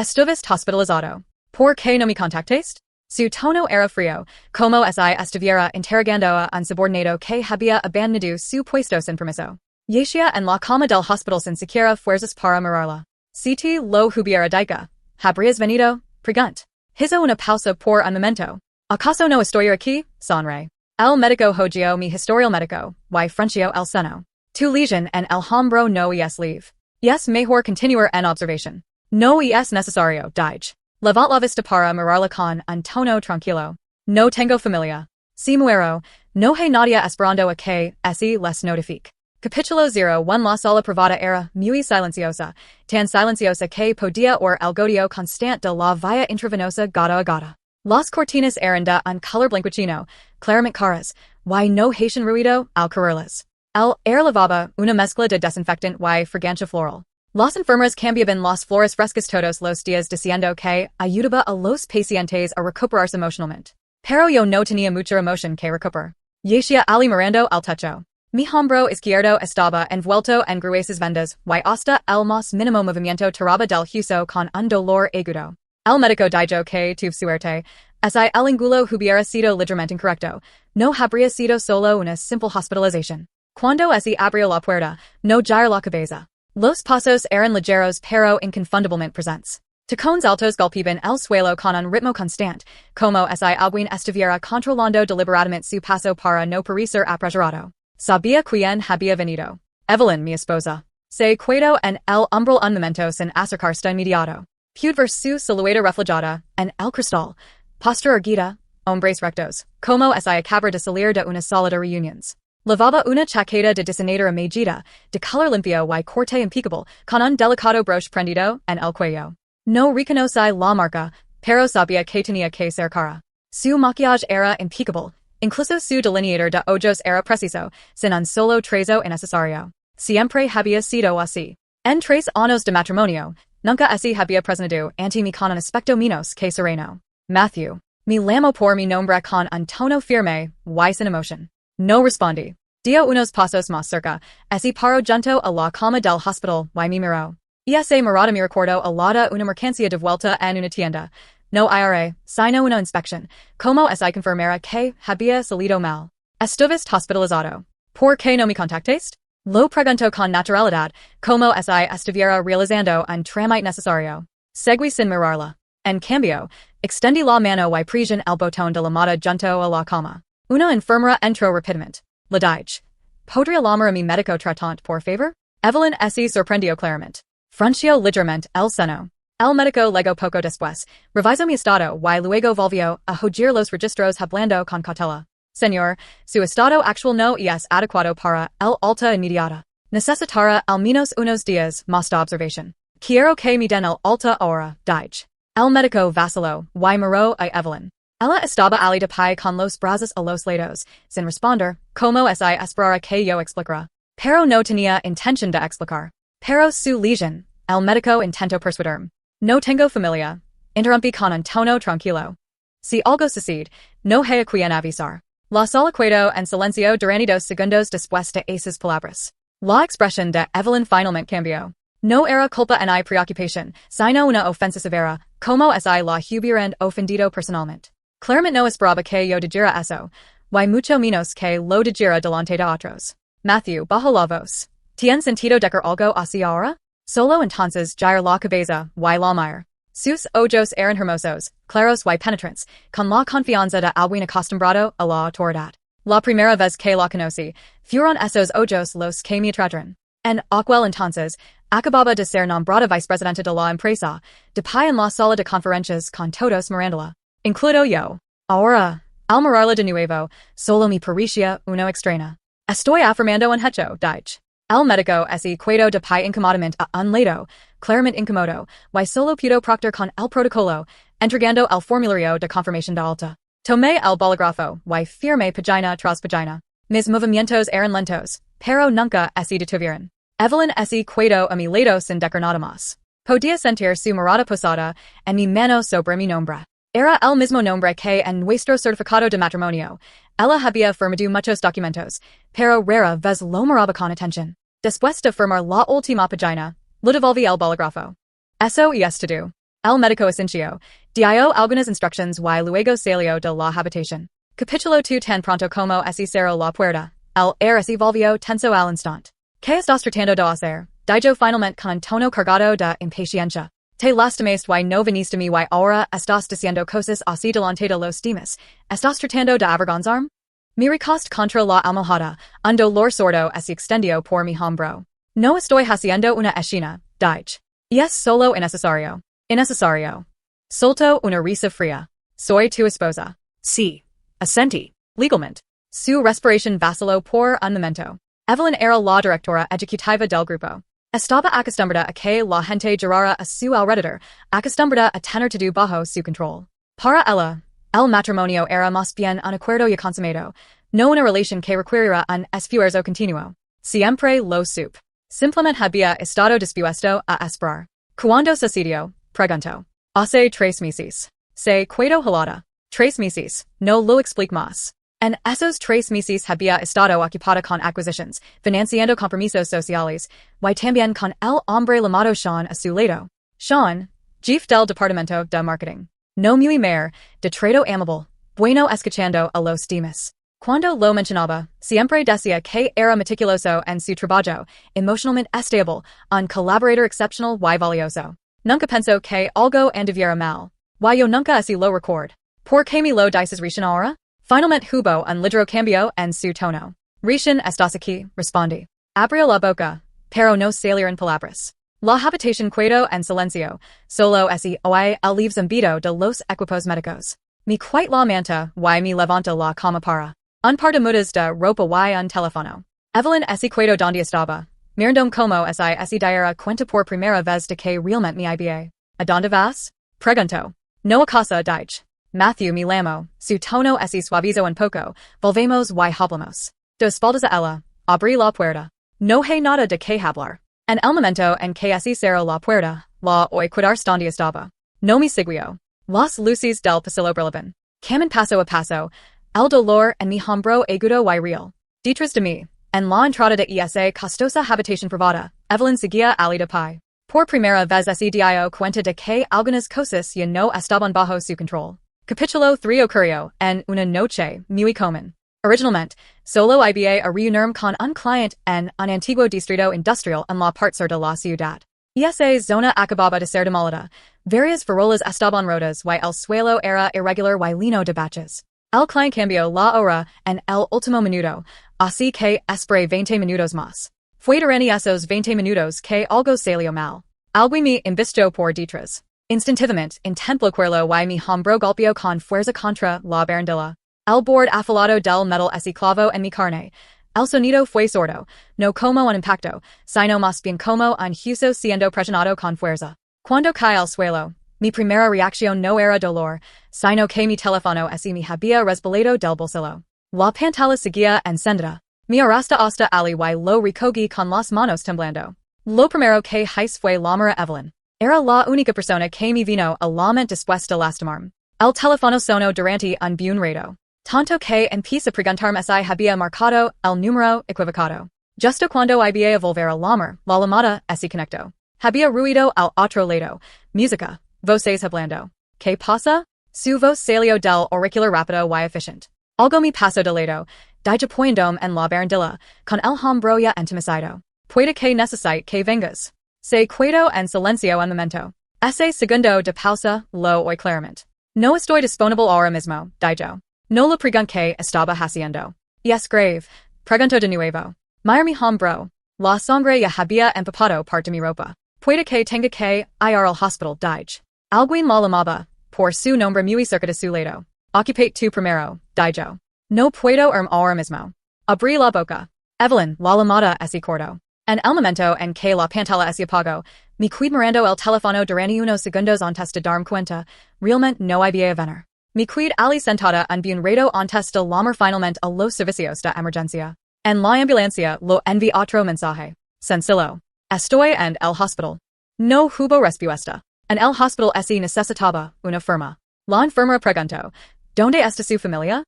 Estuviste hospitalizado. ¿Por qué no me contactaste? Su tono era frío, como si estuviera interrogando a un subordinado que había abandonado su puesto sin permiso. Yeshia en la cama del hospital sin siquiera fuerzas para mirarla. Si te lo hubiera dicho, ¿habrías venido? Pregunt. Hizo una pausa por un momento. ¿Acaso no estoy aquí? Sonre. El médico hodio mi historial médico, y frunció el seno. Tu lesion en el hombro no es leve. Es mejor continuar en observación. No es necesario, dije. Levant la vista para mirarla con un tono tranquilo. No tengo familia. Si muero, no hay nadie esperando a que ese les notifique. Capítulo 01 La sala privada era muy silenciosa, tan silenciosa que podía oír el goteo constante de la vía intravenosa gota a gota. Las cortinas eran de un color blanquecino, claramente caras, y no hacían ruido al correrlas. El air lavaba una mezcla de desinfectant y fragancia floral. Las enfermeras cambiaban las flores frescas todos los días diciendo que ayudaba a los pacientes a recuperarse emocionalmente. Pero yo no tenía mucha emoción que recuperar. Yeshia ali mirando al techo. Mi hombro izquierdo estaba envuelto en gruesas vendas y hasta el más mínimo movimiento tiraba del hueso con un dolor agudo. El médico dijo que tuve suerte. Si el ángulo hubiera sido ligeramente incorrecto, no habría sido solo una simple hospitalización. Cuando ese abrió la puerta, no giró la cabeza. Los pasos eran ligeros pero inconfundiblemente presentes. Tacones altos golpeaban el suelo con un ritmo constante, como si alguien estuviera controlando deliberadamente su paso para no parecer apresurado. Sabía quién había venido. Evelyn, mi esposa. Se quedó en el umbral un momento sin acercarse de inmediato. Pude ver su silueta reflejada en el cristal. Postura erguida, hombres rectos, como si acabara de salir de una sala de reuniones. Lavaba una chaqueta de diseñadora medida, de color limpio y corte impecable, con un delicado broche prendido en el cuello. No reconocí la marca, pero sabía que tenía que ser cara. Su maquillaje era impecable, incluso su delineador de ojos era preciso, sin un solo trazo innecesario. Siempre había sido así. En 3 años de matrimonio, nunca así había presentado ante mí con un aspecto menos que sereno. Matthew. Me llamó por mi nombre con un tono firme, y sin emoción. No respondí. Dio unos pasos más cerca, ese paró junto a la cama del hospital, y me miró. Esa mirada me recordó a la de una mercancía de vuelta en una tienda. No iré, sino una inspección, como si confirmara que había salido mal. Estuviste hospitalizado. ¿Por qué no me contactaste? Lo preguntó con naturalidad, como si estuviera realizando un trámite necesario. Seguí sin mirarla. En cambio, extendí la mano y presioné el botón de llamada junto a la cama. Una enfermera entró rápidamente. Le dije. ¿Podría llamar a mi médico tratante, por favor? Evelyn se sorprendió claramente. Frunció ligeramente el seno. El médico luego poco después revisó mi estado y luego volvió a hojear los registros hablando con cautela. Señor, su estado actual no es adecuado para el alta inmediata. Necesitará al menos unos días más de observación. Quiero que me den el alta ahora, dije. El médico vaciló y miró a Evelyn. Ella estaba ali de pie con los brazos a los lados, sin responder, como si esperara que yo explicara. Pero no tenía intención de explicar. Pero su lesion, el médico intentó persuadirme. No tengo familia. Interrumpí con un tono tranquilo. Si algo sucede, no hay a quien avisar. La sala quedó en silencio durante 2 segundos después de esas palabras. La expresión de Evelyn finalmente cambió. No era culpa ni preocupación, sino una ofensa severa, como si la hubieran ofendido personalmente. Claramente no esperaba que yo dijera eso, y mucho menos que lo dijera delante de otros. Matthew bajó la voz. ¿Tien sentido decir algo así ahora? Solo entonces giró la cabeza, y la miró. Sus ojos eran hermosos, claros y penetrantes, con la confianza de alguien acostumbrado a la autoridad. La primera vez que la conocí, fueron esos ojos los que me atrajeron. En aquel entonces, acababa de ser nombrada vicepresidenta de la empresa, de pie en la sala de conferencias con todos mirándola. Incluido yo. Ahora, al mirarla de nuevo, solo me parecía uno extraña. Estoy afirmando un hecho, dije. El médico se quedó de pie incómodamente a un lado, claramente incómodo, y solo pudo proceder con el protocolo, entregando el formulario de confirmación de alta. Tomé el bolígrafo, y firmé página tras página. Mis movimientos eran lentos, pero nunca se detuvieron. Evelyn se quedó a mi lado sin decir nada más. Podía sentir su mirada posada en mi mano sobre mi nombre. Era el mismo nombre que en nuestro certificado de matrimonio. Ella había firmado muchos documentos, pero rara vez lo miraba con atención. Después de firmar la última página, le devolví el bolígrafo. Eso es todo. El médico esencio, dio algunas instrucciones y luego salió de la habitación. Capítulo 2 tan pronto como se cerró la puerta, el aire se volvió tenso al instante. ¿Qué estás tratando de hacer? Dije finalmente con tono cargado de impaciencia. Te lastimaste y no viniste a mí y ahora estás diciendo cosas así delante de los demás. ¿Estás tratando de avergonzarme? Me recost contra la almohada, un dolor sordo se extendió por mi hombro. No estoy haciendo una escena, dije. Y es solo innecesario. Innecesario. Soltó una risa fría. Soy tu esposa. Sí. Asentí. Legalmente. Su respiración vaciló por un momento. Evelyn era la directora ejecutiva del grupo. Estaba acostumbrada a que la gente girara a su alrededor, acostumbrada a tener todo bajo su control. Para ella, el matrimonio era más bien un acuerdo ya consumado, no una relación que requiriera un esfuerzo continuo. Siempre lo supe. Simplemente había estado dispuesto a esperar. Cuando sucedió, preguntó. Hace 3 meses. Se quedó helada. 3 meses, no lo explico más. En esos 3 meses había estado ocupada con acquisiciones, financiando compromisos sociales, y también con el hombre llamado Sean a su lado. Sean, jefe del departamento de marketing. No muy mer, de trato amable, bueno escuchando a los demás. Cuando lo mencionaba, siempre decía que era meticuloso en su trabajo, emocionalmente estable, un colaborador excepcional y valioso. Nunca pensó que algo anduviera mal. Y yo nunca así lo recuerdo. ¿Por qué me lo dices recién ahora? Finalmente hubo un ligero cambio en su tono. Recién estás aquí, respondí. Abrió la boca, pero no salieron palabras. La habitación quedó en silencio, solo se oía el leve zumbido de los equipos médicos. Me quito la manta y me levanto la cama para. Un par de mudas de ropa y un teléfono. Evelyn se quedó donde estaba, mirando como se diera cuenta por primera vez de que realmente me había. ¿A dónde vas? Preguntó. No a casa, dije. Matthew me llamó, su tono se suavizó un poco, volvemos y hablamos. De espaldas a ella, abrí la puerta. No hay nada de que hablar. En el momento en que se cerró la puerta, la oí quedar donde estaba. No me siguió. Las luces del pasillo brillaban. Camin paso a paso, el dolor en mi hombro agudo y real. Detrás de mí, en la entrada de esa costosa habitación privada, Evelyn seguía ali de pie. Por primera vez se dio cuenta de que algunas cosas ya no estaban bajo su control. Capítulo 3 ocurrió en una noche muy común. Originalmente, solo iba a reunirme con un cliente en un antiguo distrito industrial en la parte sur de la ciudad. Esa zona acababa de ser demolida. Varias farolas estaban rotas y el suelo era irregular y lleno de baches. El cliente cambió la hora en el último minuto, así que esperé 20 minutos más. Fue durante esos 20 minutos que algo salió mal. Algo me embistó por detrás. Instantivamente, intento cuerlo y mi hombro golpeó con fuerza contra la barandilla. El borde afilado del metal se clavó en mi carne. El sonido fue sordo, no como un impacto, sino más bien como un hueso siendo presionado con fuerza. Cuando caí al suelo, mi primera reacción no era dolor, sino que mi teléfono se me había resbalado del bolsillo. La pantalla seguía encendida. Me arrastra hasta ali y lo recogí con las manos temblando. Lo primero que hice fue llamar a Evelyn. Era la única persona que me vino a la mente después de lastimarme. El teléfono sonó durante un buen rato. Tanto que empecé a preguntarme si había marcado el número equivocado. Justo cuando iba a volver a llamar, la llamada se conectó. Había ruido al otro lado. Música. Voces hablando. ¿Qué pasa? Su voz salió del auricular rápido y eficiente. Algo me pasó de lado. Dije poniéndome en la barandilla, con el hombro ya entumecido. Puede que necesite que vengas. Se quedó en silencio un momento. Ese segundo de pausa, lo oí claramente. No estoy disponible ahora mismo, dije. No le pregunté qué estaba haciendo. Y es grave. Preguntó de nuevo. Mira mi hombro. La sangre ya había empapado parte de mi ropa. Puede que tenga que ir al hospital, dije. Alguien la llamaba, por su nombre muy cerca de su lado. Ocupate tu primero, dije. No puedo irme ahora mismo. Abrí la boca. Evelyn, la llamada se cortó. En el momento en que la pantalla se apagó, me quedé mirando el teléfono durante unos segundos antes de darme cuenta, realmente no había venir. Me quedé ali sentada un buen rato antes de llamar finalmente a los servicios de emergencia. En la ambulancia lo envié otro mensaje. Sencillo. Estoy en el hospital. No hubo respuesta. En el hospital se necesitaba una firma. La enfermera preguntó, ¿dónde está su familia?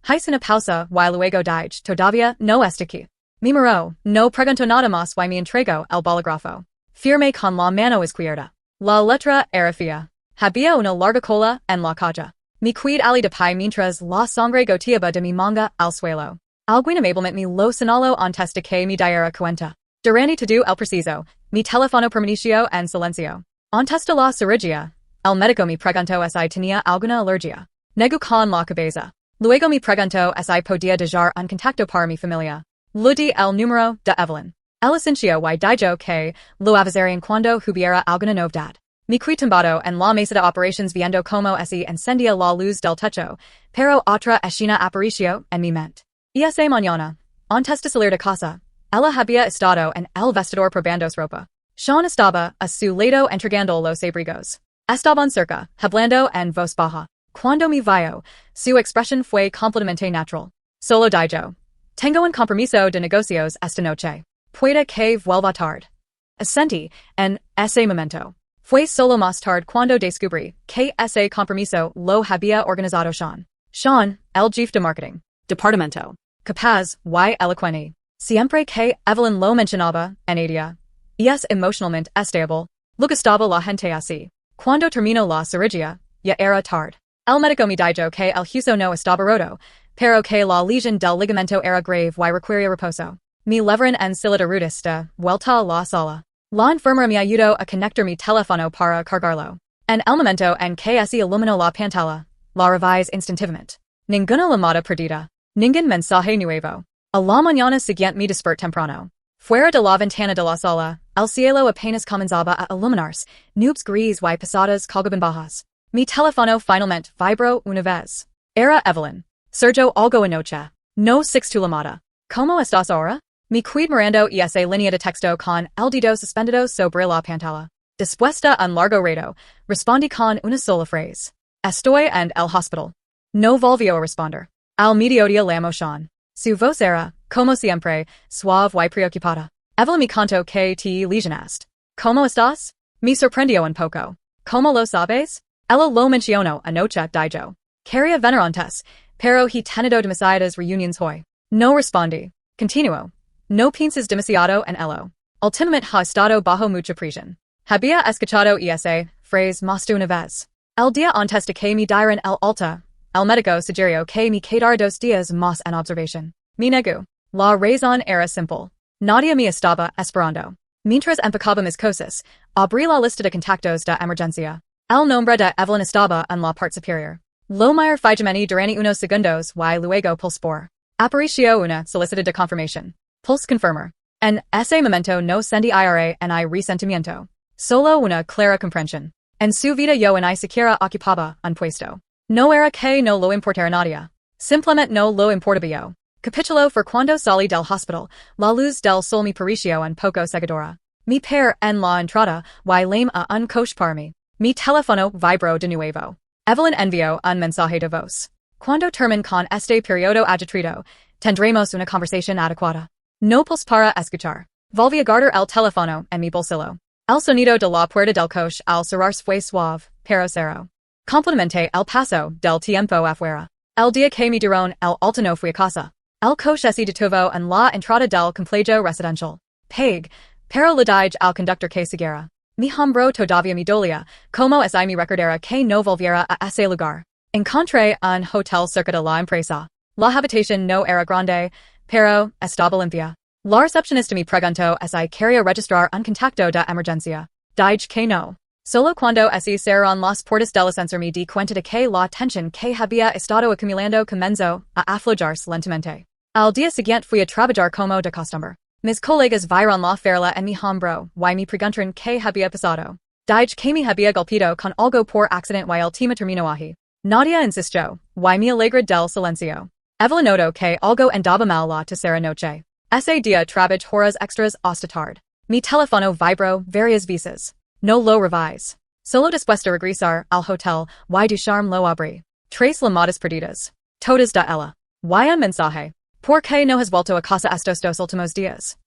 Hice una pausa y luego dije, todavía no está aquí. Me miró, no preguntó nada más y me entregó el bolígrafo. Firmé con la mano izquierda. La letra era fea. Había una larga cola en la calle. Mi quid ali de pai mientras la sangre goteaba de mi manga al suelo. Alguien amablemente me lo señaló antes de que me diera cuenta. Durante todo el preciso, mi teléfono permaneció en silencio. Antes de la cirugía, el médico me preguntó si tenía alguna alergia. Negó con la cabeza. Luego me preguntó si podía dejar un contacto para mi familia. Le di el número de Evelyn. El asuncio y dije que lo avisarían cuando hubiera alguna novedad. Me quedé tumbado en la mesa de operaciones viendo como se encendía la luz del techo, pero otra escena apareció en mi mente. Esa mañana, antes de salir de casa, ella había estado en el vestidor probando ropa. Sean estaba a su lado entregando los abrigos. Estaban cerca, hablando en voz baja. Cuando me vio, su expresión fue completamente natural. Solo dije, tengo un compromiso de negocios esta noche. Puede que vuelva tarde. Asentí, en ese momento. Fue solo más tarde cuando descubrí que ese compromiso lo había organizado Sean. Sean, el jefe de marketing. Departamento. Capaz y elocuente. Siempre que Evelyn lo mencionaba en ella. Y es emocionalmente estable. Lo que estaba la gente así. Cuando terminó la cirugía, ya era tarde. El médico me dijo que el hueso no estaba roto, pero que la lesión del ligamento era grave y requería reposo. Me llevaron en silla de ruedas de vuelta a la sala. La enfermera me ayudó a conectar mi teléfono para cargarlo. En el momento en que se iluminó la pantalla, la revisé instintivamente. Ninguna llamada perdida. Ningún mensaje nuevo. A la mañana siguiente me desperté temprano. Fuera de la ventana de la sala, el cielo apenas comenzaba a iluminarse, nubes gris y pesadas colgaban bajas. Mi teléfono finalmente vibró una vez. Era Evelyn. Sergio algo anoche. No six tu llamada. ¿Cómo estás ahora? Me quedé mirando esa línea de texto con el dedo suspendido sobre la pantalla. Después de un largo rato, respondí con una sola frase. Estoy en el hospital. No volvió a responder. Al mediodía la emoción. Su voz era, como siempre, suave y preocupada. Evelyn me contó que te lesionaste. ¿Cómo estás? Me sorprendió un poco. ¿Cómo lo sabes? Ella lo mencionó anoche, dijo. Quería venir antes, pero he tenido demasiadas reuniones hoy. No respondí. Continuó. No pienses demasiado en ello. Últimamente ha estado bajo mucha presión. Había escuchado esa frase más de una vez. El día antes de que me dieran el alta, el médico sugirió que me quedara 2 días más en observación. Me negó. La razón era simple. Nadie me estaba esperando. Mientras empacaba mis cosas, abrí la lista de contactos de emergencia. El nombre de Evelyn estaba en la parte superior. Lo miré fijamente durante unos segundos y luego pulsé por. Apareció una solicitud de confirmación. Pulse confirmar. En ese momento no sentí ira ni resentimiento. Solo una clara comprensión. En su vida yo ni siquiera ocupaba un puesto. No era que no lo importara nadie. Simplemente no lo importaba yo. Capituló fue cuando salí del hospital, la luz del sol me pareció un poco cegadora. Mi père en la entrada y lame a un coche para mí. Mi teléfono vibró de nuevo. Evelyn envió un mensaje de voz. Cuando termine con este periodo agitado, tendremos una conversación adecuada. No pulse para escuchar. Volví a guardar el teléfono en mi bolsillo. El sonido de la puerta del coche al cerrarse fue suave, pero cero. Complementé el paso del tiempo afuera. El día que me dieron el alta no fui a casa. El coche se detuvo en la entrada del complejo residencial. Pague, pero le dije al conductor que siguiera. Mi hombro todavía me dolía, como si me recordara que no volviera a ese lugar. Encontré un hotel cerca de la empresa. La habitación no era grande, pero estaba limpia. La recepcionista me preguntó si quería registrar un contacto de emergencia. Dije que no. Solo cuando se cerraron las puertas del ascensor me di cuenta de que la tensión que había estado acumulando comenzó a aflojarse lentamente. Al día siguiente fui a trabajar como de costumbre. Mis colegas vieron la ferla en mi hombro y me preguntaron qué había pasado. Dije que me había golpeado con algo por accidente y el tema terminó allí. Nadie insistió, y me alegré del silencio. Evelyn notó que algo andaba mal la tercera noche. Ese día trabajé horas extras hasta tarde. Mi teléfono vibró varias veces. No lo revisé. Solo después de regresar al hotel y dejarme lo abrí. 3 llamadas perdidas. Todas de ella. Y un mensaje. ¿Por qué no has vuelto a casa estos 2 últimos días?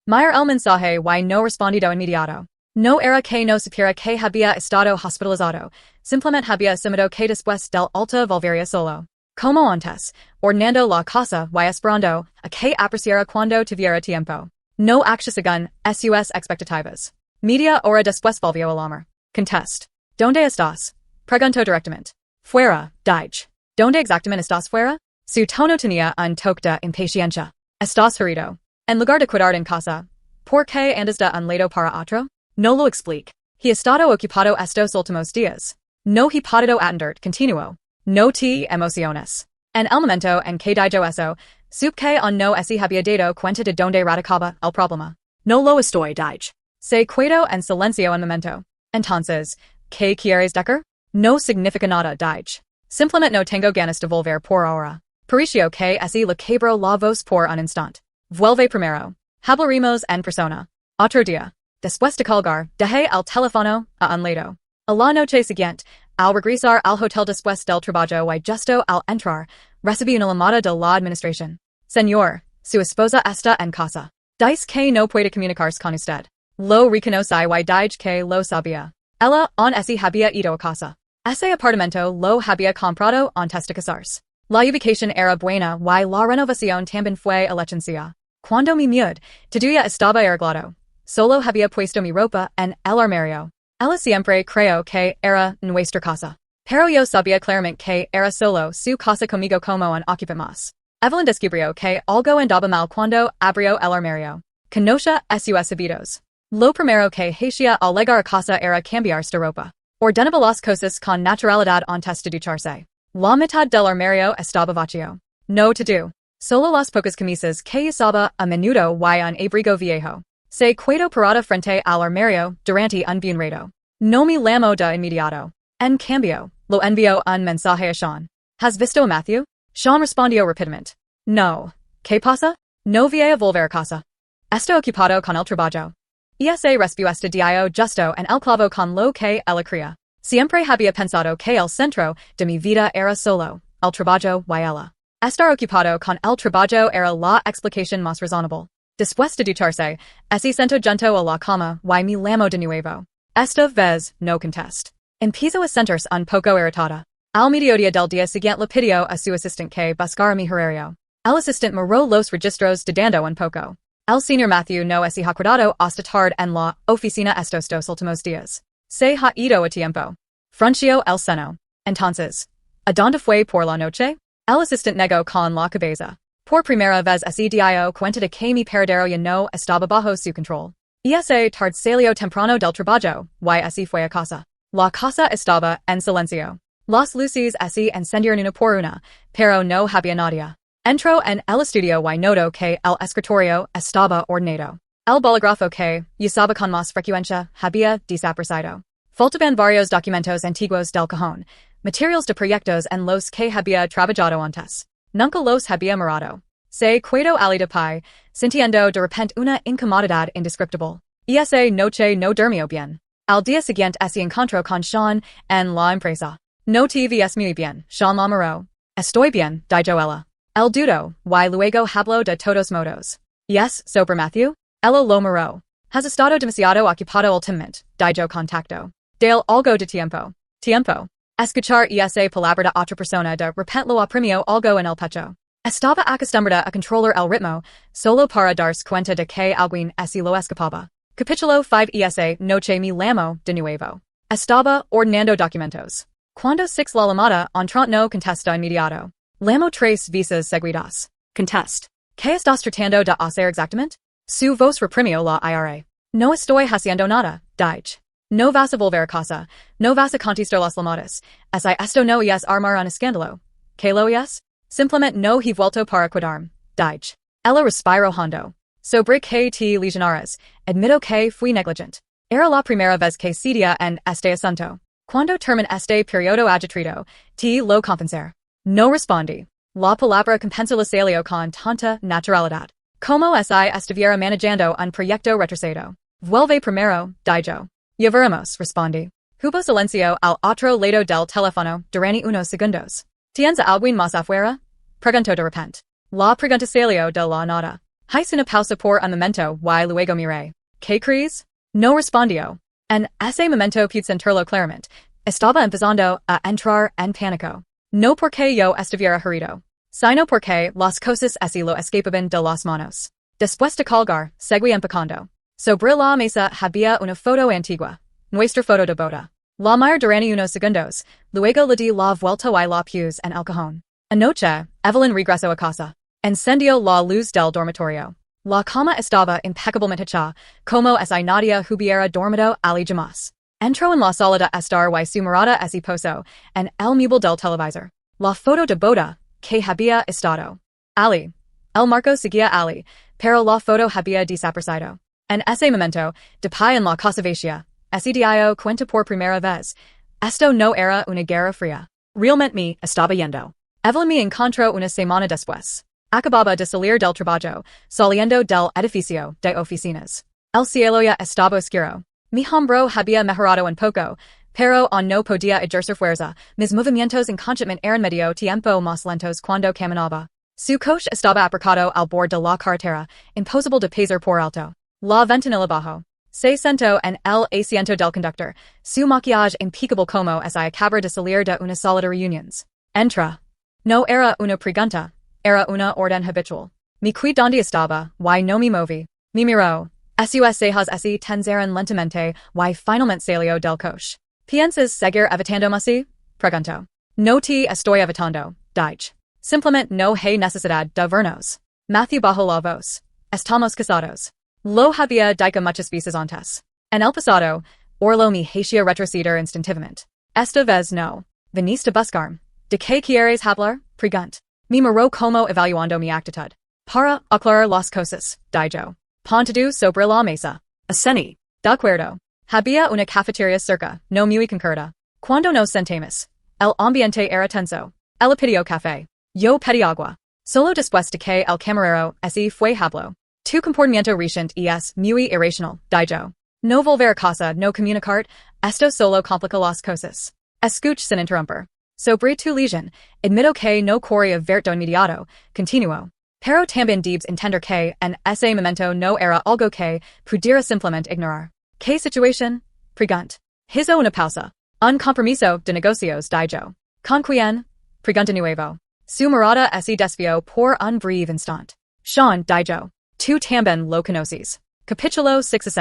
Mir el mensaje y no respondido inmediato. No era que no supiera que había estado hospitalizado, simplemente había asumido que después del alta volvería solo. Como antes, ordenando la casa y esperando a que apreciara cuando tuviera tiempo. No acció según sus expectativas. Media hora después volvió a llamar. Contest. ¿Dónde estás? pregunto directamente. Fuera, dije. ¿Dónde exactamente estás fuera? Su tono tenía un toque de impaciencia. Estás herido. En lugar de quedarte en casa. ¿Por qué andas de un lado para otro? No lo explique. He estado ocupado estos últimos días. No he podido atender, continuo. No te emociones. En el momento en que dijo eso, supe que no se había dado cuenta de donde radicaba el problema. No lo estoy, dije. Se quedó en silencio un momento. Entonces, ¿qué quieres decir? No significa nada, dije. Simplemente no tengo ganas de volver por ahora. Pareció que así le quebró la voz por un instante. Vuelve primero. Hablaremos en persona. Otro día. Después de colgar, dejé el teléfono a un lado. A la noche siguiente, al regresar al hotel después del trabajo y justo al entrar, recibí una llamada de la administración. Señor, su esposa está en casa. Dice que no puede comunicarse con usted. Lo reconocí y dije que lo sabía. Ella aún así había ido a casa. Ese apartamento lo había comprado antes de casarse. La ubicación era buena y la renovación también fue elegancia. Cuando mi mudé, todo estaba arreglado. Solo había puesto mi ropa en el armario. Ella siempre creyó que era nuestra casa. Pero yo sabía claramente que era solo su casa conmigo como un ocupante más. Evelyn descubrió que algo andaba mal cuando abrió el armario. Conocía a sus hábitos. Lo primero que hacía al llegar a casa era cambiarse de ropa. Ordenaba las cosas con naturalidad antes de ducharse. La mitad del armario estaba vacío. No todo. Solo las pocas camisas que usaba a menudo y un abrigo viejo. Se quedó parada frente al armario durante un buen rato. No me llamó de inmediato. En cambio, lo envió un mensaje a Sean. ¿Has visto a Matthew? Sean respondió rápidamente. No. ¿Qué pasa? No voy a volver a casa. Estoy ocupado con el trabajo. Esa respuesta dio justo en el clavo con lo que ella creía. Siempre había pensado que el centro de mi vida era solo el trabajo y ella. Estar ocupado con el trabajo era la explicación más razonable. Después de ducharse, se sentó junto a la cama y me llamó de nuevo. Esta vez no contesté. Empezó a sentirse un poco irritada. Al mediodía del día siguiente le pidió a su asistente que buscara mi horario. El asistente miró los registros dudando un poco. El señor Matthew no se ha quedado hasta tarde en la oficina estos dos últimos días. Se ha ido a tiempo. Frunció el seno. Entonces, ¿a dónde fue por la noche? El asistente negó con la cabeza. Por primera vez se dio cuenta de que mi paradero ya no estaba bajo su control. Ese tarde salió temprano del trabajo, y así fue a casa. La casa estaba en silencio. Las luces se encendieron una por una, pero no había nadie. Entró en el estudio y notó que el escritorio estaba ordenado. El bolígrafo que usaba con más frecuencia había desaparecido. Faltaban varios documentos antiguos del cajón, materiales de proyectos en los que había trabajado antes. Nunca los había mirado. Se quedó al de pie, sintiendo de repente una incomodidad indescriptible. Esa noche no durmió bien. Al día siguiente se encontró con Sean en la empresa. No te ves muy bien, Sean la miró. Estoy bien, dijo ella. El dudó, y luego habló de todos modos. Yes, sobre Matthew? Ella lo miró. Has estado demasiado ocupado últimamente, dijo con tacto. Dale algo de tiempo. Tiempo. Escuchar esa palabra de otra persona de repente lo oprimió algo en el pecho. Estaba acostumbrada a controlar el ritmo, solo para darse cuenta de que alguien se lo escapaba. Capítulo 5 esa noche me llamó de nuevo. Estaba ordenando documentos. Cuando six la llamada entrante no contesta inmediato. Llamó tres veces seguidas. Contest. ¿Qué estás tratando de hacer exactamente? Su voz reprimió la ira. No estoy haciendo nada, dije. No vas a volver a casa, no vas a contestar las llamadas. Esto no es armar un escándalo. ¿Qué lo es? Simplemente no he vuelto para quedarme, dije. Ella respiró hondo. Sobre que te legionaras, admito que fui negligente. Era la primera vez que cedía en este asunto. Cuando termine este periodo agitado, te lo compensaré. No respondí. La palabra compensó le salió con tanta naturalidad. Como si estuviera manejando un proyecto retrasado. Vuelve primero, dijo. Ya veremos, respondí. Hubo silencio al otro lado del teléfono durante unos segundos. ¿Tienes alguien más afuera? Preguntó de repente. La pregunta salió de la nada. Hice una pausa por un momento y luego miré. ¿Qué crees? No respondió. En ese momento pude sentirlo claramente. Estaba empezando a entrar en pánico. No porque yo estuviera herido, sino porque las cosas se lo escapaban de las manos. Después de colgar, seguí empacando. Sobre la mesa había una foto antigua, nuestra foto de boda. La mayor durante unos segundos, luego le di la vuelta y la puse en el cajón. Anoche, Evelyn regresó a casa. Encendió la luz del dormitorio. La cama estaba impecablemente hecha, como si nadie hubiera dormido allí jamás. Entró en la sala de estar y su mirada se posó en el mueble del televisor. La foto de boda, que había estado. Ali. El marco seguía Ali, pero la foto había desaparecido. En ese momento, de pie en la casa vacía, ese dio cuenta por primera vez. Esto no era una guerra fría. Realmente me estaba yendo. Evelyn me encontró una semana después. Acababa de salir del trabajo, saliendo del edificio de oficinas. El cielo ya estaba oscuro. Mi hombro había mejorado un poco, pero aún no podía ejercer fuerza. Mis movimientos inconscientemente eran medio tiempo más lentos cuando caminaba. Su coche estaba aparcado al borde de la carretera, imposible de pasar por alto. La ventanilla bajo. Se sentó en el asiento del conductor, su maquillaje impecable como si acabara de salir de una sala de reuniones. Entra. No era una pregunta, era una orden habitual. Me quedé donde estaba, y no me moví. Me miró. Sus cejas se tensieron lentamente, y finalmente salió del coche. ¿Piensas seguir evitándome así? Preguntó. No te estoy evitando, dije. Simplemente no hay necesidad de vernos. Matthew bajó la voz. Estamos casados. Lo había dicho muchas veces antes. En el pasado, orlo me hacía retroceder instintivamente. Esta vez no. Veniste a buscarme. ¿De qué quieres hablar? Pregunt. Me miró como evaluando mi actitud. Para aclarar las cosas, dijo. Pontado sobre la mesa. Ascení. De acuerdo. Había una cafeteria cerca, no muy concurrida. Cuando nos sentamos, el ambiente era tenso. Él pidió café. Yo pedí agua. Solo después de que el camarero se fue habló. Tu comportamiento reciente es muy irracional, dijo. No volver a casa, no comunicar, esto solo complica las cosas. Escuch sin interrumpir. Sobre tu lesión, admito que no corría verte inmediato, continuó. Pero también debes entender que en ese momento no era algo que pudiera simplemente ignorar. ¿Qué situación? Pregunt. Hizo una pausa. Un compromiso de negocios, dijo. ¿Con quién? Pregunta nuevo. Su mirada se desvió por un breve instante. Sean, dijo. Tú también lo conoces. Capítulo 6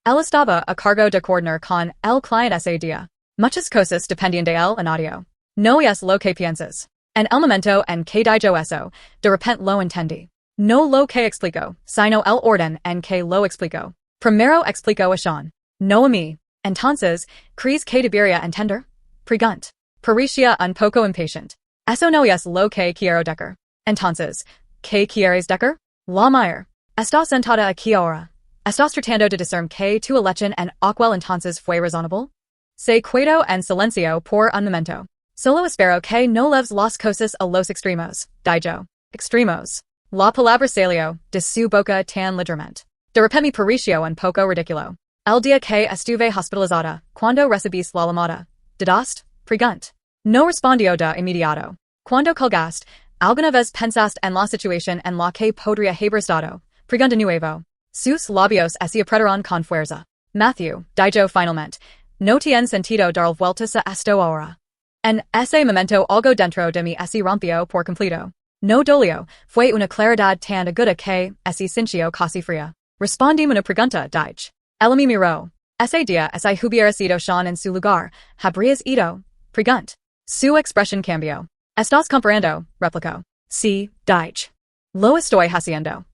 Él estaba a cargo de coordinar con el cliente ese día. Muchas cosas dependían de él en audio. No es lo que piensas. En el momento en que dijo eso, de repente lo entendí. No lo que explicó, sino el orden en que lo explicó. Primero explicó a Sean. No a mí. Entonces, ¿crees que debería entender? Pregunt. Parecía un poco impatient. Eso no es lo que quiero decir. Entonces, ¿qué quieres decir? La mayor. ¿Estás sentada aquí ahora? ¿Estás tratando de discernir que tu elección en aquel entonces fue razonable? Se quedó en silencio por un momento. Solo espero que no leves las cosas a los extremos, dijo. Extremos. La palabra salió de su boca tan ligeramente. De repente me pareció un poco ridículo. El día que estuve hospitalizada, cuando recibís la llamada. ¿Dudaste? Pregunt. No respondió de inmediato. Cuando colgaste, ¿alguna vez pensaste en la situación en la que podría haber estado? Pregunta nuevo. Sus labios se apretaron con fuerza. Matthew, dijo finalmente. No tiene sentido dar vueltas a esto ahora. En ese momento algo dentro de mí se rompió por completo. No dolió, fue una claridad tan aguda que se sintió casi fría. Respondí una pregunta, dije. Él me miró. Ese día si hubiera sido Sean en su lugar, ¿habrías ido? Pregunt. Su expresión cambió. ¿Estás comprendiendo? Replicó. Sí, dije. Lo estoy haciendo.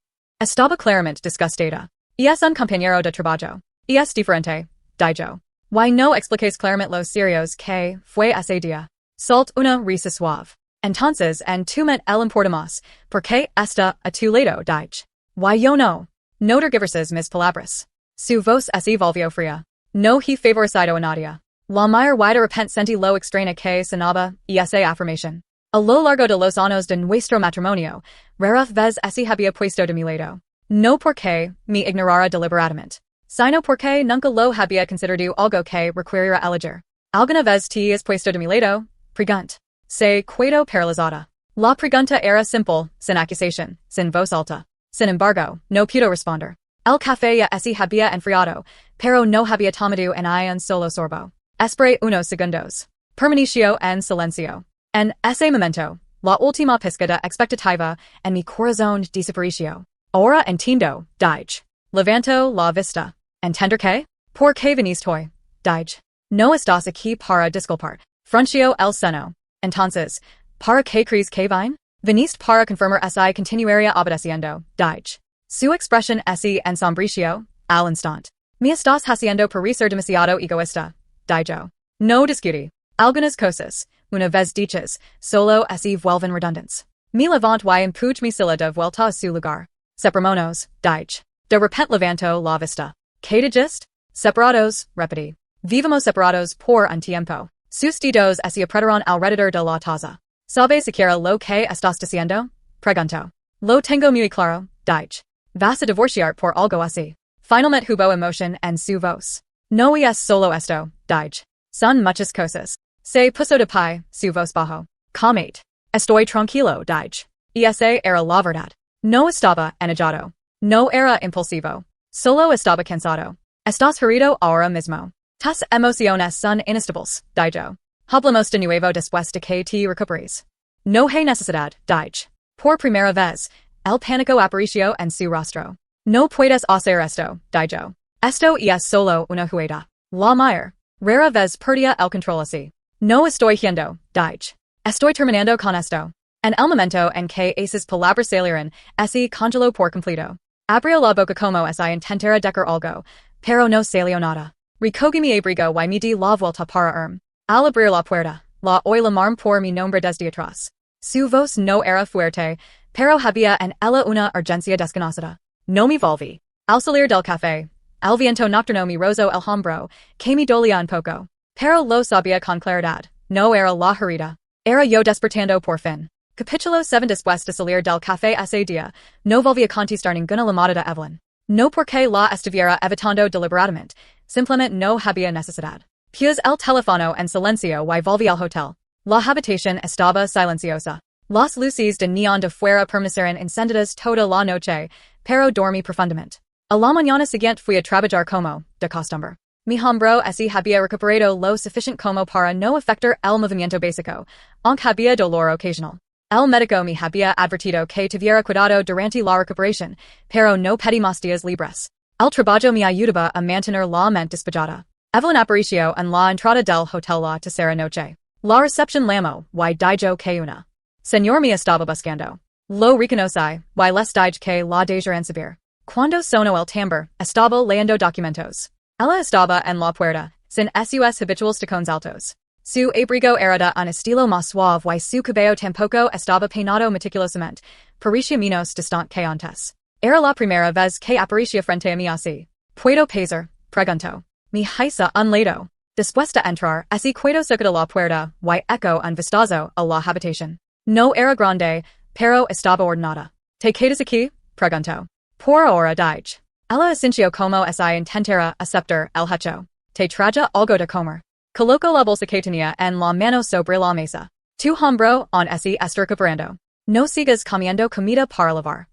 Estaba claramente disgustada. Es un compañero de trabajo. Es diferente, dijo. Why no expliques claramente los serios que fue ese día. Salt una risa suave. Entonces en tu mente el importa más, porque está a tu lado, dije. Why yo no. No tergiverses mis palabras. Su voz se volvió fría. No he favorecido a nadie. La mayor y de repente sentí lo extraña que sonaba esa afirmación. A lo largo de los años de nuestro matrimonio, rara vez se había puesto de mi lado. No porque me ignorara deliberadamente, sino porque nunca lo había considerado algo que requiriera elegir. ¿Alguna vez te has puesto de mi lado? Pregunt. Se quedó paralizada. La pregunta era simple, sin acusación, sin voz alta. Sin embargo, no pudo responder. El café ya se había enfriado, pero no había tomado en un solo sorbo. Esperé unos segundos. Permaneció en silencio. En ese momento, la última pizca de expectativa en mi corazón desapareció. Ahora entiendo, dije. Levanto la vista. ¿Entender qué? ¿Por qué viniste hoy? Dije. No estás aquí para disculpar. Fruncio el seno. Entonces, ¿para qué crees que vine? Viniste para confirmar si continuaría obedeciendo, dije. Su expresión en sombricio, al instante. Me estás haciendo parecer demasiado egoísta, dije. No discutí. Algunas cosas, una vez dichas, solo vuelven redundantes. Me levanto y empujo mi silla de vuelta a su lugar. Separémonos, dije. De repente levanto la vista. ¿Qué dijiste? Separados, repetí. Vivamos separados por un tiempo. Sus dedos apretaron alrededor de la taza. ¿Sabes siquiera lo que estás diciendo? Preguntó. Lo tengo muy claro, dije. Vas a divorciar por algo así. Finalmente hubo emoción en su voz. No es solo esto, dije. Son muchas cosas. Se puso de pie, su voz bajó. Calmate. Estoy tranquilo, dije. Esa era la verdad. No estaba enojado. No era impulsivo. Solo estaba cansado. Estás herido ahora mismo. Tus emociones son inestables, dije. Hablamos de nuevo después de que te recuperes. No hay necesidad, dije. Por primera vez, el pánico apareció en su rostro. No puedes hacer esto, dije. Esto es solo una jugada. La mayor. Rara vez perdía el control así. No estoy yendo, dije. Estoy terminando con esto. En el momento en que esas palabras salieron, congeló por completo. Abrió la boca como intentara decir algo, pero no salió nada. Recogí mi abrigo y me di la vuelta para Al abrir la puerta, la oí llamarme por mi nombre desde atrás. Su voz no era fuerte, pero había en ella una urgencia desconocida. No me volví. Al salir del café, el viento nocturno me rozó el hombro, que me dolía un poco. Pero lo sabía con claridad, no era la herida. Era yo despertando por fin. Capítulo 7. Después de salir del café ese día, no volví a contestar ninguna llamada de Evelyn. No porque la estuviera evitando deliberadamente, simplemente no había necesidad. Puse el teléfono en silencio y volví al hotel. La habitación estaba silenciosa. Las luces de neón de fuera permanecieron encendidas toda la noche, pero dormí profundamente. A la mañana siguiente fui a trabajar como, de costumbre. Mi hombro había recuperado lo suficiente como para no afectar el movimiento básico, aunque había dolor ocasional. El médico me había advertido que tuviera cuidado durante la recuperación, pero no pedí más días libres. El trabajo me ayudaba a mantener la mente despejada. Evelyn apareció en la entrada del hotel la tercera noche. La recepción llamó, y dijo que una señor me estaba buscando. Lo reconocí, y les dije que la dejaran subir. Cuando sonó el tambor, estaba leyendo documentos. Ella estaba en la puerta, sin sus habituales tacones altos. Su abrigo era de un estilo más suave y su cabello tampoco estaba peinado meticulosamente, parecía menos distante que antes. Era la primera vez que aparecía frente a mí así. ¿Puedo pasar? Preguntó. Me hizo un lado. Después de entrar, puedo sacar de la puerta, y echo un vistazo a la habitación. No era grande, pero estaba ordenada. ¿Te quedas aquí? Preguntó. Por ahora dije. Ella asintió como intentara aceptar el hecho. ¿Te traje algo de comer? Colocó la bolsa que tenía en la mano sobre la mesa. Tu hombro on está recuperando. No sigas comiendo comida para lavar.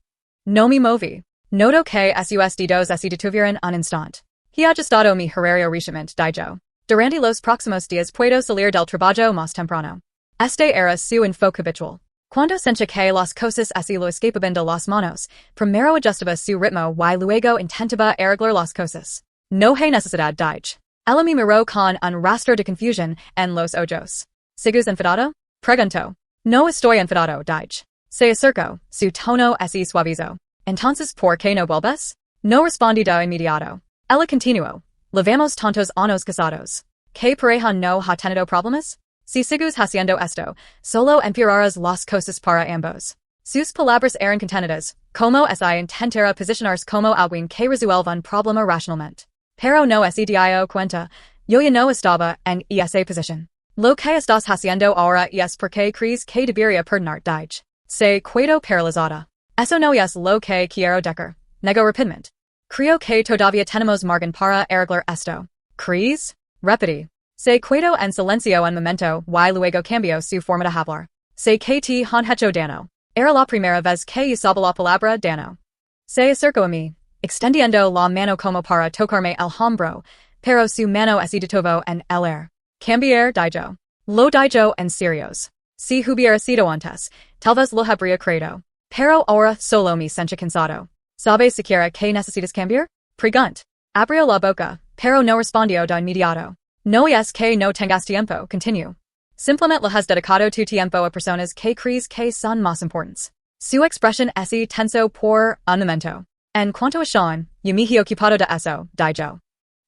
No me moví. Noto que sus dedos detuvieron un instante. He ajustado mi horario recientemente, dijo. Durante los próximos días puedo salir del trabajo más temprano. Este era su enfoque habitual. Cuando sentía que las cosas lo escapaban de las manos, primero ajustaba su ritmo y luego intentaba arreglar las cosas. No hay necesidad, dije. Ella me miró con un rastro de confusión en los ojos. ¿Sigues enfadado? Preguntó. No estoy enfadado, dije. Se acercó, su tono suavizó. Entonces, ¿por qué no vuelves? No respondí de inmediato. Ella continuó. Llevamos tantos años casados. ¿Qué pareja no ha tenido problemas? Si sigues haciendo esto, solo empeorarás las cosas para ambos. Sus palabras eran contenidas, como intentara posicionarse como alguien que resuelva un problema racionalmente. Pero no dio cuenta, yo ya no estaba en esa posición. Lo que estás haciendo ahora es porque crees que debería perdonar, dije. Se quedó paralizada. Eso no es lo que quiero decir. Negó rápidamente. Creo que todavía tenemos margen para arreglar esto. ¿Crees? Repetí. Se quedó en silencio un momento y luego cambió su forma de hablar. Sé que te han hecho daño. Era la primera vez que usaba la palabra daño. Se acercó a mí, extendiendo la mano como para tocarme el hombro, pero su mano detuvo en el aire. Cambiar, dijo. Lo dijo en serios. Si hubiera sido antes, tal vez lo habría creído. Pero ahora solo me sentía cansado. ¿Sabes siquiera que necesitas cambiar? Pregunt. Abrió la boca, pero no respondió de inmediato. No es que no tengas tiempo, continue. Simplemente le has dedicado tu tiempo a personas que crees que son más importantes. Su expresión ese tenso por un momento. En cuanto a Sean, yo me he ocupado de eso, dije.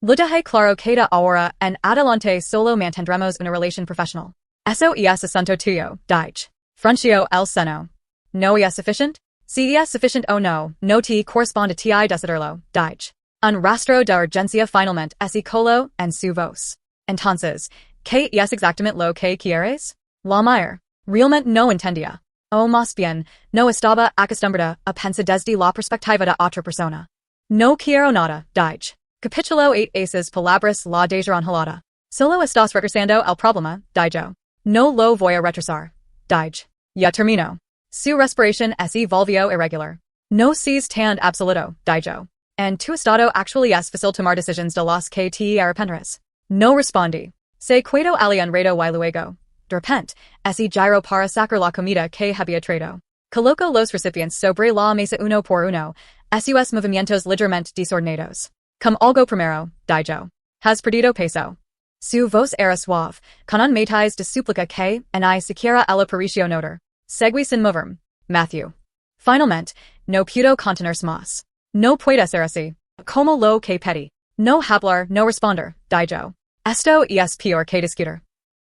Le dejé claro que de ahora en adelante solo mantendremos una relación profesional. Eso es asunto tuyo, dije. Frunció el seno. ¿No es suficiente? Si es suficiente o no, no te corresponde ti decidirlo, dije. Un rastro de urgencia finalmente ese colo en su voz. Entonces, ¿qué es exactamente lo que quieres? La mujer realmente no entendía. O más bien, no estaba acostumbrada a pensar desde la perspectiva de otra persona. No quiero nada, dije. Capítulo 8 Esas palabras la dejaron helada. Solo estás retrasando el problema, dije. No lo voy a retrasar, dije. Ya terminó. Su respiración se volvió irregular. No seas tan absoluto, dije. En tu estado actual es fácil tomar decisiones de las que te arrepentirás. No respondí. Se quedó ali un rato y luego. De repente, ese giro para sacar la comida que había traído. Colocó los recipientes sobre la mesa uno por uno, sus movimientos ligeramente desordenados. Como algo primero, dije. Has perdido peso. Su voz era suave, con un matiz de súplica que, ni siquiera el aparicio notar. Seguí sin moverme, Matthew. Finalmente, no pudo contenerse más. No puede ser así. Como lo que pedí. No hablar, no responder, dije. Esto es peor que discutir.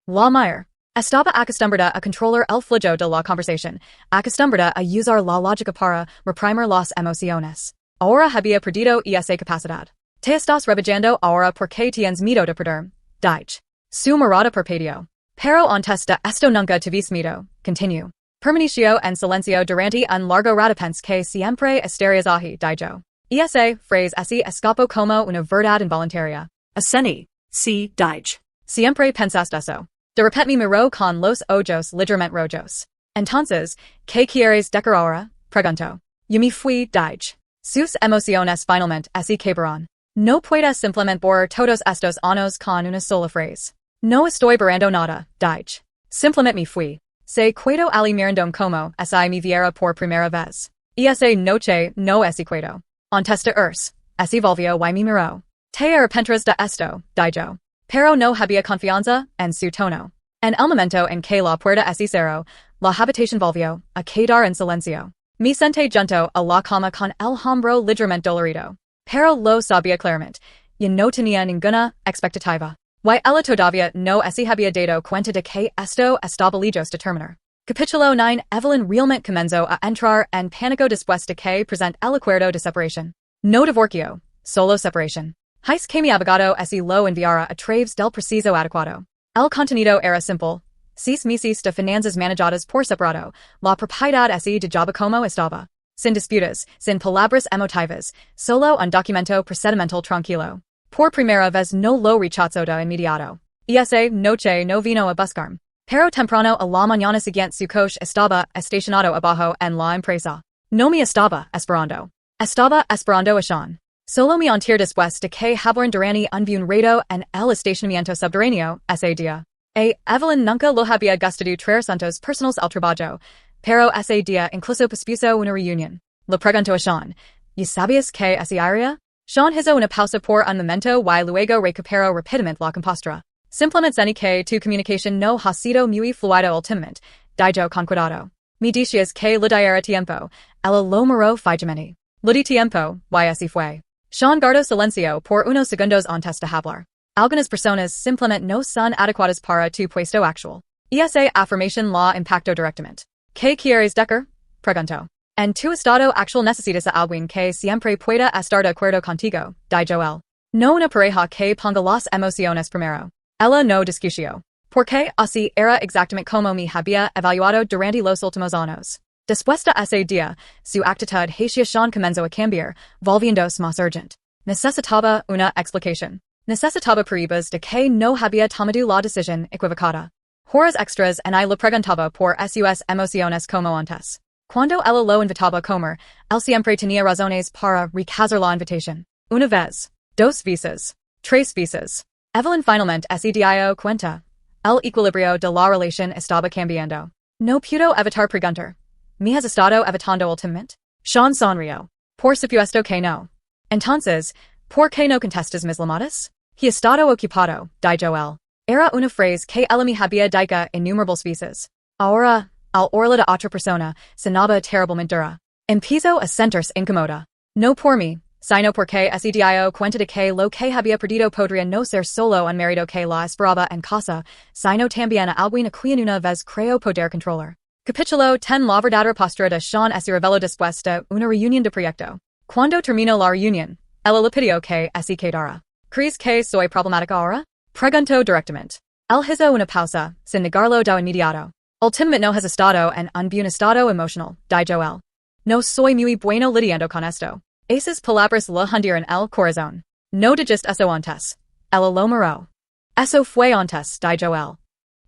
La mujer estaba acostumbrada a controlar el flujo de la conversación, acostumbrada a usar la lógica para reprimir las emociones. Ahora había perdido esa capacidad. Te estás rebajando ahora porque tienes miedo de perder, dije. Su mirada parpadeó. Pero antes de esto nunca tuviste miedo, continue. Permaneció en silencio durante un largo rato pense que siempre estarías ahí, dije. Esa frase así escapó como una verdad involuntaria. Ascendí, sí, dije. Siempre pensaste eso. De repente me miró con los ojos ligeramente rojos. Entonces, ¿qué quieres decir ahora? Preguntó. Yo me fui, dije. Sus emociones finalmente se quebraron. No puedes simplemente borrar todos estos años con una sola frase. No estoy borrando nada, dije. Simplemente me fui. Se quedó ali mirando como si me viera por primera vez. Esa noche no se quedó. Antes de irse, se volvió y me miró. Te arrepentirás de esto, dije. Pero no había confianza en su tono. En el momento en que la puerta se cerró, la habitación volvió a quedar en silencio. Me senté junto a la cama con el hombro ligeramente dolorido. Pero lo sabía claramente. Y no tenía ninguna expectativa. Y ella todavía no se había dado cuenta de que esto estaba lejos de terminar. Capítulo 9 Evelyn realmente comenzó a entrar en pánico después de que present el acuerdo de separación. No divorcio, solo separación. Hais que mi abogado se lo enviara a través del preciso adecuado. El contenido era simple. 6 meses de finanzas manejadas por separado, la propiedad se dejaba como estaba. Sin disputas, sin palabras emotivas, solo un documento procedimental tranquilo. Por primera vez no lo rechazó de inmediato. Esa noche no vino a buscarme. Pero temprano a la mañana siguiente su coche estaba estacionado abajo en la empresa. No me estaba esperando. Estaba esperando a Sean. Solo me enteré después de que hablaron durante un rato en el estacionamiento subterráneo ese día. Evelyn nunca lo había gustado traer asuntos personales al trabajo, pero ese día incluso pospuso una reunión. Le preguntó a Sean, ¿y sabías que se iría? Sean hizo una pausa por un momento y luego recuperó rápidamente la compostura. Simplemente ni que tu comunicación no ha sido muy fluida últimamente, dijo con cuidado. Me decías que le diera tiempo, ella lo miró fijamente. Le di tiempo, y así fue. Sean guardó silencio por unos segundos antes de hablar. Algunas personas simplemente no son adecuadas para tu puesto actual. Esa afirmación la impactó directamente. ¿Qué quieres decir? Preguntó. En tu estado actual necesitas a alguien que siempre pueda estar de acuerdo contigo, dijo él. No una pareja que ponga las emociones primero. Ella no discutió. Porque así era exactamente como me había evaluado durante los últimos años. Después de ese día, su actitud hacia Sean comenzó a cambiar, volviéndose más urgente. Necesitaba una explicación. Necesitaba pruebas de que no había tomado la decisión equivocada. Horas extras en le preguntaba por sus emociones como antes. Cuando ella lo invitaba a comer, él siempre tenía razones para rechazar la invitación. Una vez, 2 veces, 3 veces. Evelyn finalmente se dio cuenta. El equilibrio de la relación estaba cambiando. No pudo evitar preguntar. ¿Me has estado evitando últimamente? Sean sonrió. Por supuesto que no. Entonces, ¿por qué no contestas mis llamadas? He estado ocupado, dije el. Era una frase que ella me había dicho innumerables veces. Ahora, al orla de otra persona, sonaba terriblemente dura. Empiezo a sentirse incómoda. No por mí, sino porque se dio cuenta de que lo que había perdido podría no ser solo un marido que la esperaba en casa, sino también a alguien a quien una vez creyó poder controlar. Capítulo 10. La verdadera postura de Sean se reveló después de una reunión de proyecto. Cuando terminó la reunión, ella le pidió que se quedara. ¿Crees que soy problemática ahora? Preguntó directamente. Él hizo una pausa, sin negarlo de inmediato. Últimamente no has estado en un buen estado emocional, dijo él. No soy muy bueno lidiando con esto. Esas palabras le hundieron el corazón. No dijiste eso antes. Ella lo miró. Eso fue antes, dijo él.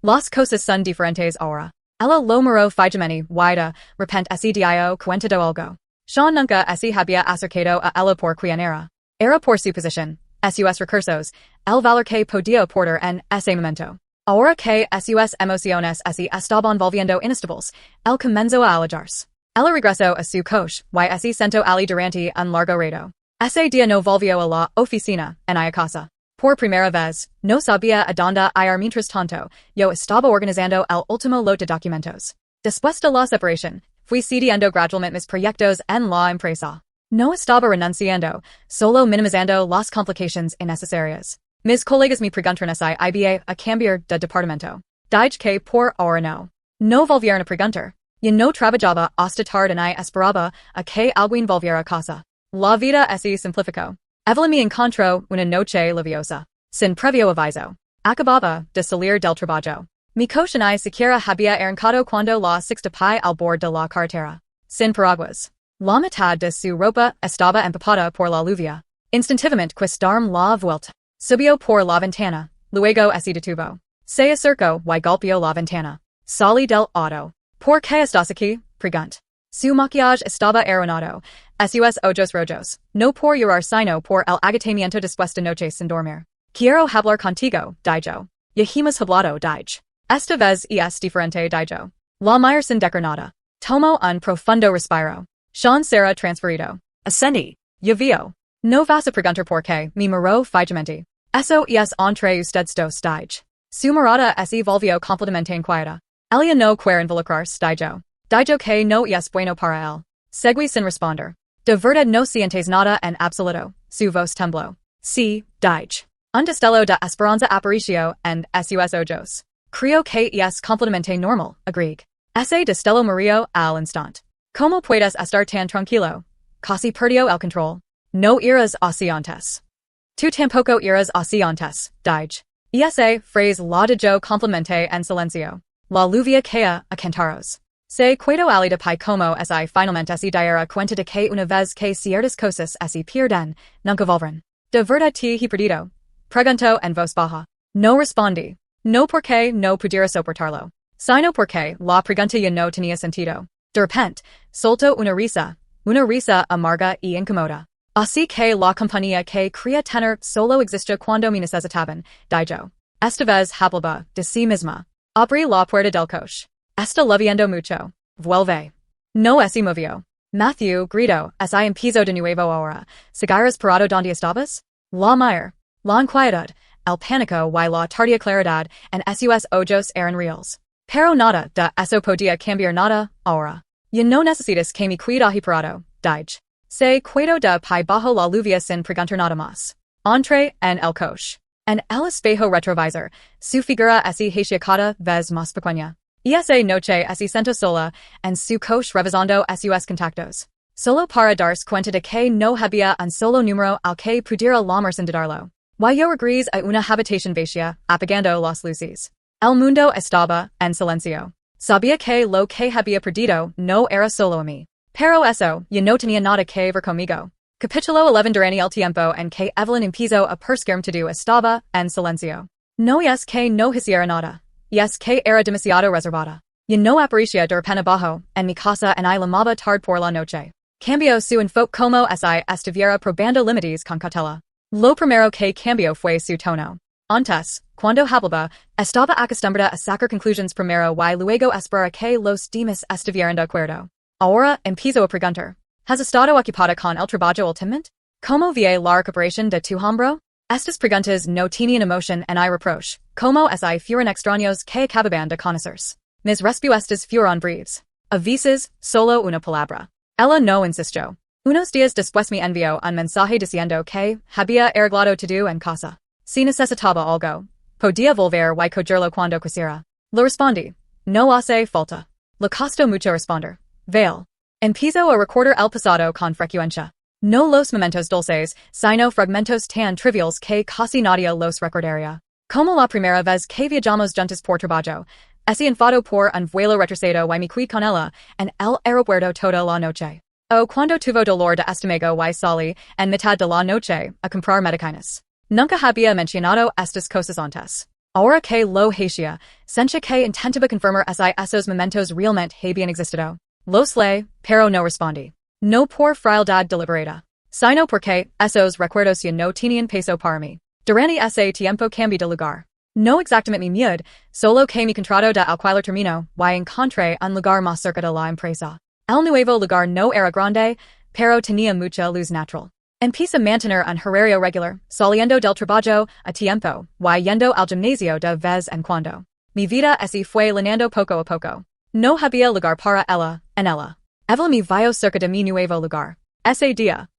Las cosas son diferentes ahora. Ella lo miró fijamente y de repente se dio cuenta de algo. Sean nunca se había acercado a ella por quien era. Era por su posición, sus recursos, el valor que podía aportar en ese momento. Ahora que sus emociones se estaban volviendo inestables, él comenzó a alejarse. Ella regresó a su coche y se sentó allí durante un largo rato. Ese día no volvió a la oficina, en la casa. Por primera vez, no sabía a dónde ir mientras tanto, yo estaba organizando el último lote de documentos. Después de la separación, fui cediendo gradualmente mis proyectos en la empresa. No estaba renunciando, solo minimizando las complicaciones innecesarias. Mis colegas me preguntaron si iba a cambiar de departamento. Dije que por ahora no. No volvieron a preguntar. Yo no trabajaba hasta tarde y esperaba a que alguien volviera a casa. La vida se simplificó. Evelyn me encontró una noche lluviosa. Sin previo aviso. Acababa de salir del trabajo. Mi coche ni siquiera había arrancado cuando la sexta pi al bord de la carretera. Sin paraguas. La mitad de su ropa estaba empapada por la lluvia. Instintivamente quise darme la vuelta. Subió por la ventana. Luego se detuvo. Se acercó y golpeó la ventana. Salí del auto. ¿Por qué estás aquí? Preguntó. Su maquillaje estaba arruinado. Sus ojos rojos. No por llorar sino por el agotamiento después de noches sin dormir. Quiero hablar contigo, dijo. Ya hemos hablado, dije. Esta vez es diferente, dijo. La mujer sin decir nada. Tomó un profundo respiro. Sean será transferido. Ascendí. Ya vio. No vas a preguntar por qué, me miró fijamente. Eso es entre ustedes dos, dije. Su mirada se volvió completamente inquieta. Ella no quiere involucrarse, dijo. Dijo que no es bueno para él. Seguí sin responder. De verdad no sientes nada en absoluto. Su voz tembló. Sí, dije. Un destello de esperanza apareció en sus ojos. Creo que es completamente normal, agreed. Ese destello murió al instante. ¿Cómo puedes estar tan tranquilo? Casi perdió el control. No irás así antes. Tú tampoco irás así antes, dije. Esa frase la dijo completamente en silencio. La lluvia caía a cantaros. Se quedó ali de pi como si finalmente se diera cuenta de que una vez que ciertas cosas se pierden, nunca volverán. ¿De verdad te he perdido? Preguntó en voz baja. No respondí. No porque no pudiera soportarlo, sino porque la pregunta ya no tenía sentido. De repente, soltó una risa amarga y incómoda. Así que la compañía que quería tener solo existe cuando me necesitaban, dijo. Esta vez hablaba de sí misma. Abrí la puerta del coche. Está lloviendo mucho. Vuelve. No se movió. Matthew gritó, se empezó de nuevo ahora. ¿Seguirás parado donde estabas? La mujer, la inquietud, el pánico y la tardía claridad en sus ojos eran reales. Pero nada de eso podía cambiar nada ahora. Ya no necesitas que me cuide parado, dije. Se quedó de pie bajo la lluvia sin preguntar nada más. Entré en el coche. En el espejo retrovisor, su figura se hacía cada vez más pequeña. Esa noche se sentó sola en su coche revisando sus contactos. Solo para darse cuenta de que no había un solo número al que pudiera llamar sin dudarlo. Yo regresé a una habitación vacía, apagando las luces. El mundo estaba en silencio. Sabía que lo que había perdido no era solo a mí. Pero eso ya no tenía nada que ver conmigo. Capítulo 11. Durante el tiempo en que Evelyn empezó a perseguirme todo estaba en silencio. No es que no hiciera nada. Es que era demasiado reservada. Ya no aparecía de repente abajo, en mi casa en la llamaba tarde por la noche. Cambió su enfoque como si estuviera probando límites con cautela. Lo primero que cambió fue su tono. Antes, cuando hablaba, estaba acostumbrada a sacar conclusiones primero y luego esperar que los demás estuvieran de acuerdo. Ahora empezó a preguntar. ¿Has estado ocupada con el trabajo últimamente? ¿Cómo vi la recuperación de tu hombro? Estas preguntas no tienen emoción ni reproche, como si fueran extraños que acababan de conocerse. Mis respuestas fueron breves. A veces, solo una palabra. Ella no insistió. Unos días después me envió un mensaje diciendo que había arreglado todo en casa. Si necesitaba algo, podía volver y cogerlo cuando quisiera. Le respondí. No hace falta. Le costó mucho responder. Vale. Empiezo a recordar el pasado con frecuencia. No los momentos dulces, sino fragmentos tan triviales que casi nadie los recordaría. Como la primera vez que viajamos juntos por trabajo, ese enfado por un vuelo retrasado y me fui con ella en el aeropuerto toda la noche. O cuando tuvo dolor de estómago y salí en mitad de la noche a comprar medicinas. Nunca había mencionado estas cosas antes. Ahora que lo hacía, sentía que intentaba confirmar si esos momentos realmente habían existido. Los leí, pero no respondí. No por frialdad deliberada, sino porque esos recuerdos ya no tenían peso para mí. Durante ese tiempo cambié de lugar. No exactamente mi miedo, solo que mi contrato de alquiler terminó y encontré un lugar más cerca de la empresa. El nuevo lugar no era grande, pero tenía mucha luz natural. Empecé a mantener un horario regular, saliendo del trabajo a tiempo y yendo al gimnasio de vez en cuando. Mi vida así fue llenando poco a poco. No había lugar para ella, en ella. Evelyn me vio cerca de mi nuevo lugar. Ese día,